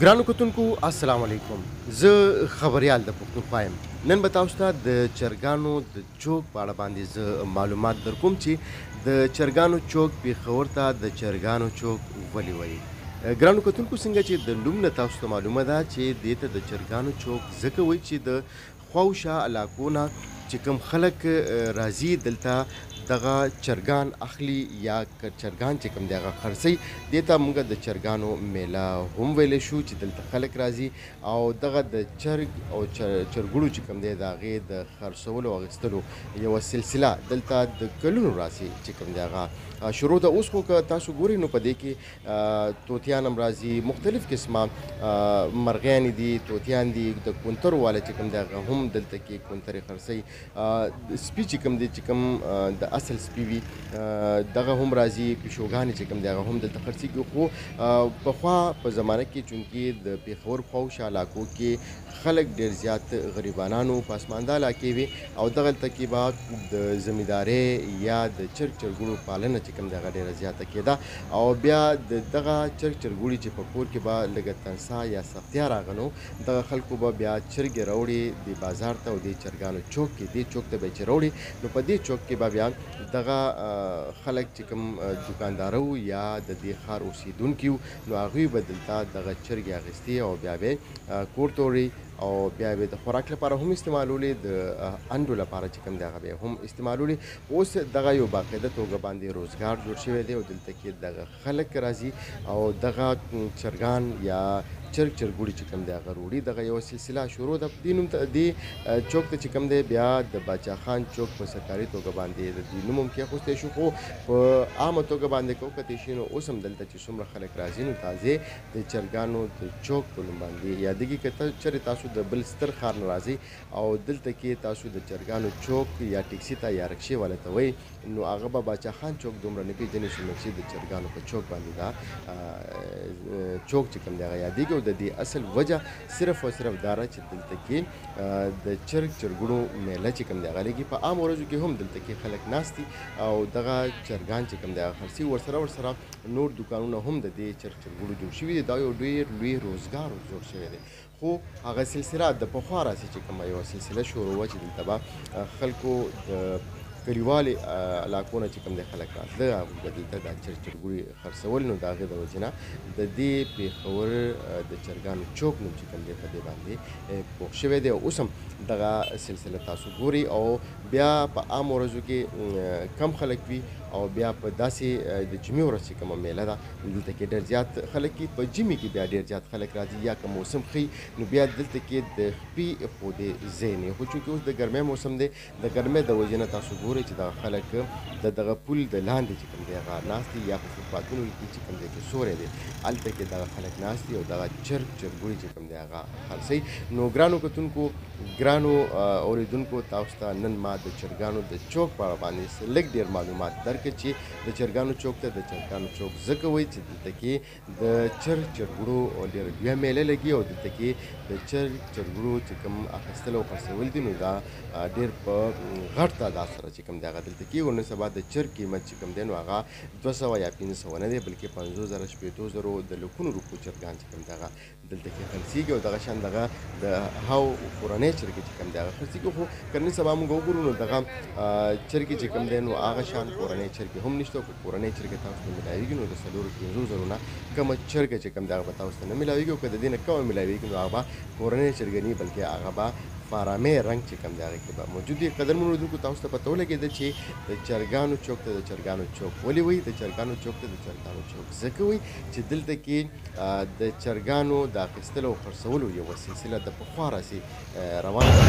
ګرانو کتونکو السلام علیکم. زه خبریال د پښتونخوا یم. نن به تاسو ته د چرګانو د چوک په اړه باندې زه معلومات درکوم چې د چرګانو چوک پېښور ته د چرګانو چوک ولې وایي. ګرانو کتونکو څنګه چې د نوم نه تاسو ته معلومه ده چې دې ته د چرګانو چوک ځکه وایي چې د خواوشا علاقو نه چې کوم خلک راځي دلته دغه چرګان اخلي یا چرګان چې کوم دی هغه خرڅوي دې ته موږ د چرګانو میله هم ویلی شو چې دلته خلک راځي او دغه د چرګ او چرګوړو چې کوم دی د هغې د خرڅولو او اخیستلو یوه سلسله دلته د کلونو راځي چې کوم دی هغه شروع ده. اوس خو که تاسو ګورئ نو په دې کې طوطیان هم راځي، مختلف قسمه مرغیانې دي، طوطیان دي، د کونترو والا چې کوم دی هغه هم دلته کې کونترې خرڅوي. سپي چې کوم دی چې کوم د اصل سپي وي دغه هم راځي، پیشوګانې چې کوم دی هغه هم دلته خرڅېږي. خو پخوا په زمانه کې چونکې د پېښور خواوشا علاقو کې خلک ډېر زیات غریبانانو په اسمانده علاقې وي او دغلته کې به د زمیندارۍ یا د چرګ چرګوړو پالنه چې کوم دی هغه ډېره زیاته کېده او بیا د دغه چرګ چرګوړي چې په کور کې به لږه تنسا یا سختیا راغنو دغه خلکو به بیا چرګې راوړي د بازار ته او د چرګانو چوک کې دې چوک ته به یې چې راوړي نو په دې چوک کې به بیا دغه خلک چې کوم دوکانداره وو یا د دې ښار اوسېدونکي وو نو هغوی به دلته دغه چرګې اخیستې او بیا به یې کور ته وړي او بیا به د خوراک لپاره هم استعمالولې، د انډو لپاره چې کوم دی هغه به هم استعمالولې. اوس دغه یو باقاعده توګه باندې روزګار جوړ شوی دی او دلته کې دغه خلک راځي او دغه چرګان یا چرګ چرګوړي چې کوم دی هغه روړي. دغه یوه سلسله شروع ده. دې نوم ته دې چوک ته چې کوم دی بیا د باچا خان چوک په سرکاري توګه باندې د دې نوم هم کېښودی شو، خو په عامه توګه باندې که وکتلی شي نو اوس هم دلته چې څومره خلک راځي نو تازې د چرګانو د چوک په نوم باندې یادېږي. که چېرې تاسو د بل ستر ښار نه راځئ او دلته کې تاسو د چرګانو چوک یا ټکسي ته یا رکشې والا ته وایي نو هغه به باچا خان چوک دومره نه پېژني چې د چرګانو په چوک باندې دا چوک چې کوم دی هغه یادېږي. او د دې اصل وجه صرف او صرف دا ده چې دلته کې د چرګ چرګوړو میله چې کوم دی هغه لګي. په عام ورځو کې هم دلته کې خلک ناست دي او دغه چرګان چې کوم دی هغه خرڅي. ورسره نور دوکانونه هم د دې چرګ چرګوړو جوړ شوي دي. دا یو ډېر لوی روزګار جوړ شوی دی. خو هغه سلسله د پخوا راځي چې کومه یوه سلسله شروع وه چې دلته به خلکو د کلیوالي علاقو نه چې کوم دی خلک راتله هغوی به دلته دا چرګ چرګوړي خرڅول نو د هغې د وجې نه د دې پېښور د چرګانو چوک نوم چې کوم دی په دې باندې پوخ شوی دی. او اوس هم دغه سلسله تاسو ګورئ او بیا په عام ورځو کې کم خلک وي او بیا په داسې د جمعې ورځ چې کومه میله ده دلته کې ډېر زیات خلک وي. په ژمي کې بیا ډېر زیات خلک راځي یا که موسم ښه نو بیا دلته کې د خپې ایښودې ځای نه وي. خو چونکې اوس د ګرمۍ موسم دی د ګرمۍ د وجې نه تاسو ګورئ چې دغه خلک د دغه پل د لاندې چې کوم دی هغه ناست دي یا په فوټپاتونو کې چې کوم دی کې سوری دی هلته کې دغه خلک ناست دي او دغه چرګ چرګوړي چې کوم دی هغه خرڅوي. نو ګرانو کتونکو ګرانو اورېدونکو تاسو ته نن ما د چرګانو د چوک په اړه باندې لږ ډېر معلومات درکړه چې د چرګانو چوک ته د چرګانو چوک ځکه وایي چې دلته کې د چرګ چرګوړو ډېره لویه میله لګي او دلته کې د چرګ چرګوړو چې کوم اخیستل او خرڅول دي نو دا ډېر په غټ تعداد سره چې کوم دی هغه دلته کېږي. او نن سبا د چرګ قیمت چې کوم دی نو هغه 200 یا 500 نه دی بلکې 50,000 شپېتو د لکونو روپو چرګان چې کوم دی هغه دلته کې خرڅېږي او دغه شان دغه د هاو کورنۍ چرګې چې کوم دی هغه خرڅېږي. خو که نن سبا موږ وګورو نو دغه چرګې چې کوم دی نو هغه شان کورنۍ چرګې هم نشته. که کورنۍ چرګې تاسو ته میلاویږي نو د 4-5 نه کمه چرګه چې کوم دی هغه به تاسو ته نه میلاویږي او که د دې نه کمه میلاویږي نو هغه به کورنۍ چرګې نه وي بلکې هغه به فارامې رنګ چې کوم دی هغې کې به موجود وي. قدرمنو اورېدونکو تاسو ته پته ولګېده چې د چرګانو چوک ته د چرګانو چوک ولې وایي. د چرګانو چوک ته د چرګانو چوک ځکه وایي چې دلته کې د چرګانو د اخیستلو او خرڅولو یوه سلسله د پخوا راځي روانه ده.